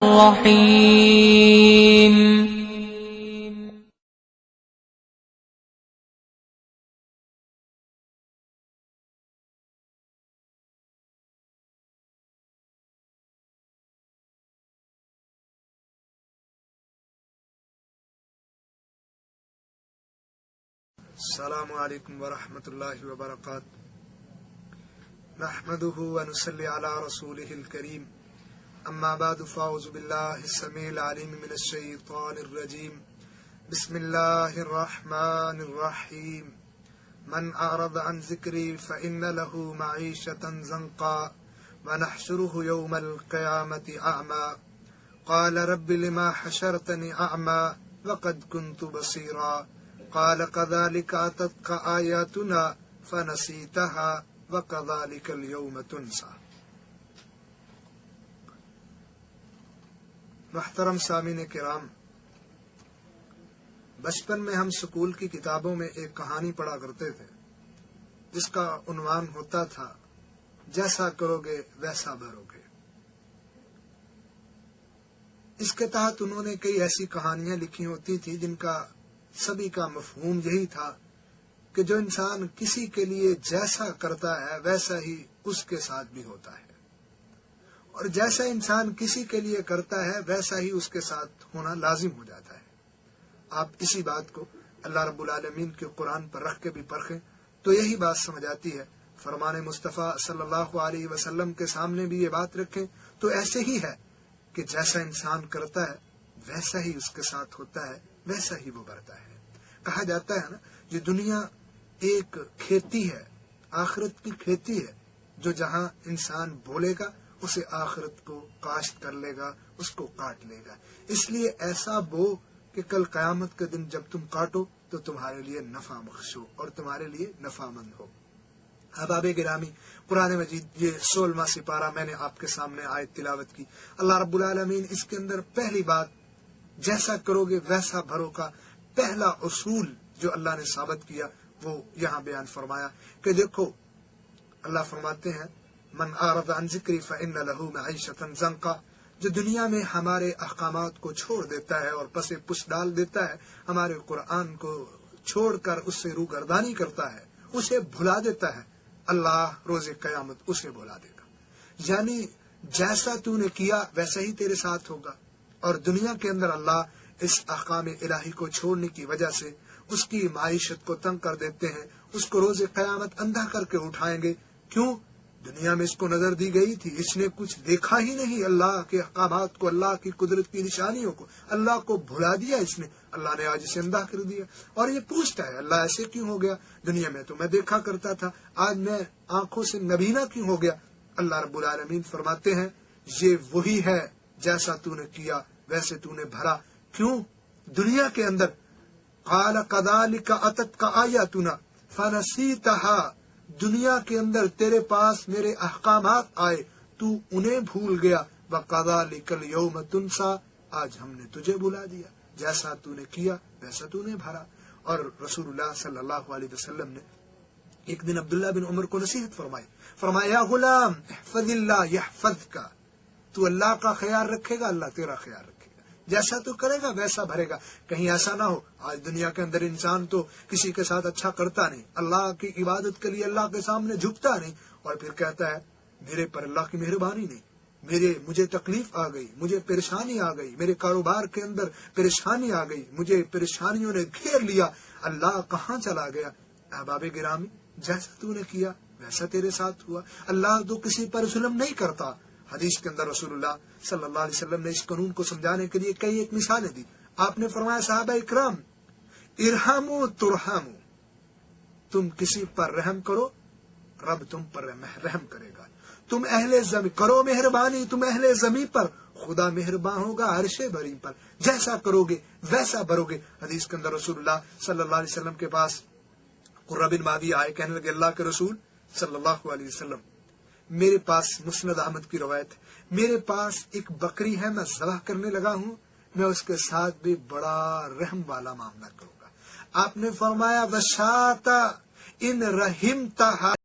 الرحيم السلام علیکم ورحمۃ اللہ وبرکاتہ نحمده ونصلي على رسوله الكريم اما بعد فاعوذ بالله السميع العليم من الشيطان الرجيم بسم الله الرحمن الرحيم من اعرض عن ذكري فإن له معيشة ضنكا ونحشره يوم القيامة أعمى قال رب لما حشرتني أعمى وقد كنت بصيرا قال كذلك أتتك آياتنا فنسيتها وكذلك اليوم تنسى۔ محترم سامعین کرام، بچپن میں ہم سکول کی کتابوں میں ایک کہانی پڑھا کرتے تھے جس کا عنوان ہوتا تھا جیسا کرو گے ویسا بھرو گے۔ اس کے تحت انہوں نے کئی ایسی کہانیاں لکھی ہوتی تھی جن کا سبھی کا مفہوم یہی تھا کہ جو انسان کسی کے لیے جیسا کرتا ہے ویسا ہی اس کے ساتھ بھی ہوتا ہے، اور جیسا انسان کسی کے لیے کرتا ہے ویسا ہی اس کے ساتھ ہونا لازم ہو جاتا ہے۔ آپ اسی بات کو اللہ رب العالمین کے قرآن پر رکھ کے بھی پرکھیں تو یہی بات سمجھ آتی ہے۔ فرمان مصطفیٰ صلی اللہ علیہ وسلم کے سامنے بھی یہ بات رکھیں تو ایسے ہی ہے کہ جیسا انسان کرتا ہے ویسا ہی اس کے ساتھ ہوتا ہے، ویسا ہی وہ بھرتا ہے۔ کہا جاتا ہے نا، یہ دنیا ایک کھیتی ہے، آخرت کی کھیتی ہے، جو جہاں انسان بولے گا اسے آخرت کو کاشت کر لے گا، اس کو کاٹ لے گا۔ اس لیے ایسا بو کہ کل قیامت کے دن جب تم کاٹو تو تمہارے لیے نفع بخش ہو اور تمہارے لیے نفع مند ہو۔ احباب گرامی، قرآن مجید یہ 16واں سپارہ میں نے آپ کے سامنے آیت تلاوت کی۔ اللہ رب العالمین اس کے اندر پہلی بات جیسا کرو گے ویسا بھرو کا پہلا اصول جو اللہ نے ثابت کیا وہ یہاں بیان فرمایا کہ دیکھو، اللہ فرماتے ہیں من اعرض عن ذکری فإن له معیشة ضنکا، جو دنیا میں ہمارے احکامات کو چھوڑ دیتا ہے اور پس پش ڈال دیتا ہے، ہمارے قرآن کو چھوڑ کر اس سے روگردانی کرتا ہے، اسے بھلا دیتا ہے، اللہ روز قیامت اسے بھلا دے گا۔ یعنی جیسا تو نے کیا ویسا ہی تیرے ساتھ ہوگا۔ اور دنیا کے اندر اللہ اس احکام الہی کو چھوڑنے کی وجہ سے اس کی معیشت کو تنگ کر دیتے ہیں، اس کو روز قیامت اندھا کر کے اٹھائیں گے۔ کیوں؟ دنیا میں اس کو نظر دی گئی تھی، اس نے کچھ دیکھا ہی نہیں، اللہ کے احکامات کو، اللہ کی قدرت کی نشانیوں کو، اللہ کو بھلا دیا اس نے، اللہ نے آج اسے اندھا کر دیا۔ اور یہ پوچھتا ہے اللہ ایسے کیوں ہو گیا؟ دنیا میں تو میں دیکھا کرتا تھا، آج میں آنکھوں سے نبینا کیوں ہو گیا؟ اللہ رب العالمین فرماتے ہیں یہ وہی ہے جیسا تو نے کیا ویسے تو نے بھرا۔ کیوں؟ دنیا کے اندر قال كذلك أتتك آياتنا فنسيتها، دنیا کے اندر تیرے پاس میرے احکامات آئے تو انہیں بھول گیا، وكذلك اليوم تنسى، آج ہم نے تجھے بھلا دیا، جیسا تو نے کیا ویسا تو نے بھرا۔ اور رسول اللہ صلی اللہ علیہ وسلم نے ایک دن عبداللہ بن عمر کو نصیحت فرمایا یا غلام احفظ اللہ یحفظک، تو اللہ کا خیال رکھے گا اللہ تیرا خیال رکھے گا، جیسا تو کرے گا ویسا بھرے گا۔ کہیں ایسا نہ ہو آج دنیا کے اندر انسان تو کسی کے ساتھ اچھا کرتا نہیں، اللہ کی عبادت کے لیے اللہ کے سامنے جھکتا نہیں، اور پھر کہتا ہے میرے پر اللہ کی مہربانی نہیں، مجھے تکلیف آ گئی، مجھے پریشانی آ گئی، میرے کاروبار کے اندر پریشانی آ گئی، مجھے پریشانیوں نے گھیر لیا، اللہ کہاں چلا گیا؟ احباب گرامی، جیسا تو نے کیا ویسا تیرے ساتھ ہوا۔ اللہ تو کسی پر ظلم نہیں کرتا۔ حدیث کے اندر رسول اللہ صلی اللہ علیہ وسلم نے اس قانون کو سمجھانے کے لیے کئی ایک مثالیں دی۔ آپ نے فرمایا صحابہ اکرام ارحموا ترحموا، تم کسی پر رحم کرو رب تم پر رحم کرے گا، تم اہل زمین کرو مہربانی، تم اہل زمین پر خدا مہربان ہوگا عرش بری پر، جیسا کرو گے ویسا بھرو گے۔ حدیث کے اندر رسول اللہ صلی اللہ علیہ وسلم کے پاس قرہ بن مادی آئے، کہنے لگے اللہ کے رسول صلی اللہ علیہ وسلم، میرے پاس مسند احمد کی روایت، میرے پاس ایک بکری ہے، میں ذبح کرنے لگا ہوں، میں اس کے ساتھ بھی بڑا رحم والا معاملہ کروں گا۔ آپ نے فرمایا وشاتا ان رحمتہ